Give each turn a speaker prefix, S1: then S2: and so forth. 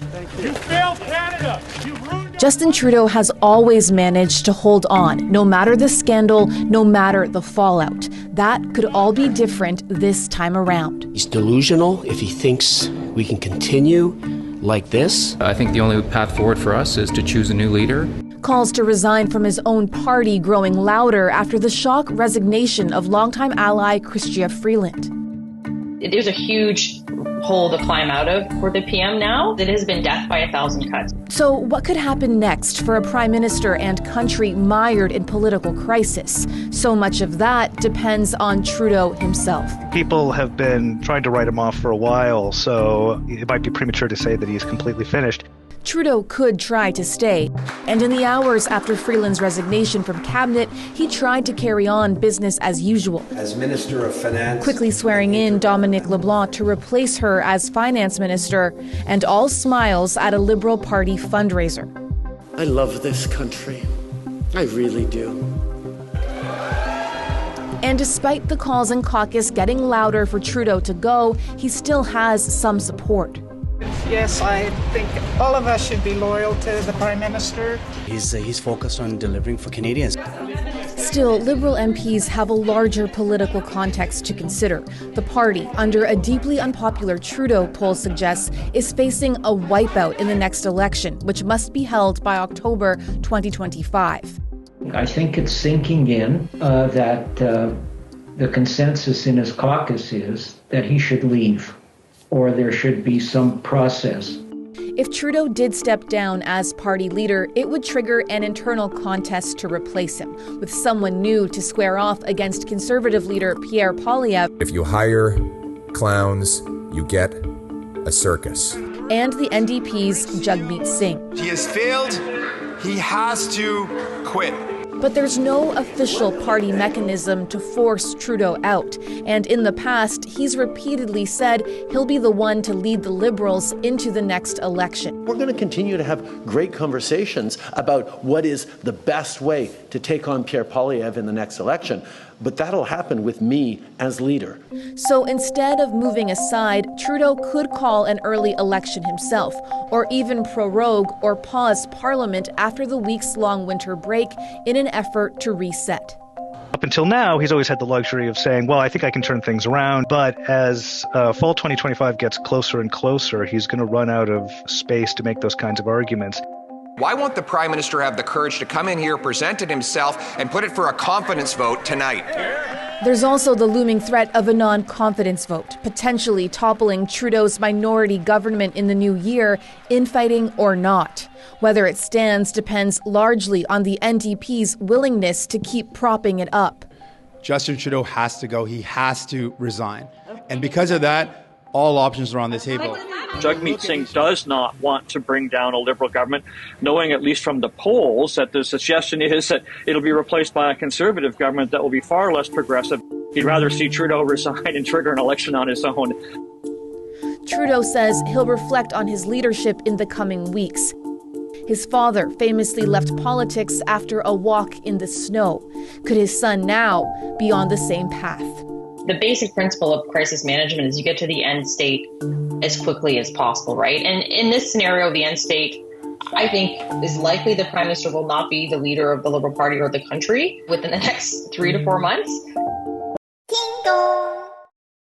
S1: You failed Canada. You ruined
S2: Justin Trudeau has always managed to hold on, no matter the scandal, no matter the fallout. That could all be different this time around.
S3: He's delusional if he thinks we can continue like this.
S4: I think the only path forward for us is to choose a new leader.
S2: Calls to resign from his own party growing louder after the shock resignation of longtime ally Chrystia Freeland.
S5: There's a huge hole to climb out of for the PM now. It has been death by 1,000 cuts.
S2: So what could happen next for a prime minister and country mired in political crisis? So much of that depends on Trudeau himself.
S6: People have been trying to write him off for a while, so it might be premature to say that he's completely finished.
S2: Trudeau could try to stay, and in the hours after Freeland's resignation from cabinet, he tried to carry on business as usual.
S7: As Minister of Finance,
S2: quickly swearing in Dominic LeBlanc to replace her as finance minister, and all smiles at a Liberal Party fundraiser.
S3: I love this country. I really do.
S2: And despite the calls in caucus getting louder for Trudeau to go, he still has some support.
S8: Yes, I think all of us should be loyal to the Prime Minister.
S9: He's focused on delivering for Canadians.
S2: Still, Liberal MPs have a larger political context to consider. The party, under a deeply unpopular Trudeau poll suggests, is facing a wipeout in the next election, which must be held by October 2025.
S10: I think it's sinking in that the consensus in his caucus is that he should leave, or there should be some process.
S2: If Trudeau did step down as party leader, it would trigger an internal contest to replace him, with someone new to square off against Conservative leader Pierre Poilievre.
S11: If you hire clowns, you get a circus.
S2: And the NDP's Jagmeet Singh.
S12: He has failed. He has to quit.
S2: But there's no official party mechanism to force Trudeau out. And in the past, he's repeatedly said he'll be the one to lead the Liberals into the next election.
S13: We're going to continue to have great conversations about what is the best way to take on Pierre Poilievre in the next election. But that'll happen with me as leader.
S2: So instead of moving aside, Trudeau could call an early election himself, or even prorogue or pause Parliament after the weeks-long winter break in an effort to reset.
S6: Up until now, he's always had the luxury of saying, well, I think I can turn things around. But as fall 2025 gets closer and closer, he's going to run out of space to make those kinds of arguments.
S12: Why won't the Prime Minister have the courage to come in here, present it himself, and put it for a confidence vote tonight?
S2: There's also the looming threat of a non-confidence vote, potentially toppling Trudeau's minority government in the new year, infighting or not. Whether it stands depends largely on the NDP's willingness to keep propping it up.
S14: Justin Trudeau has to go. He has to resign. And because of that, all options are on the table.
S15: Jagmeet Singh does not want to bring down a Liberal government, knowing at least from the polls that the suggestion is that it'll be replaced by a Conservative government that will be far less progressive. He'd rather see Trudeau resign and trigger an election on his own.
S2: Trudeau says he'll reflect on his leadership in the coming weeks. His father famously left politics after a walk in the snow. Could his son now be on the same path?
S5: The basic principle of crisis management is you get to the end state as quickly as possible, right? And in this scenario, the end state, I think, is likely the Prime Minister will not be the leader of the Liberal Party or the country within the next 3 to 4 months.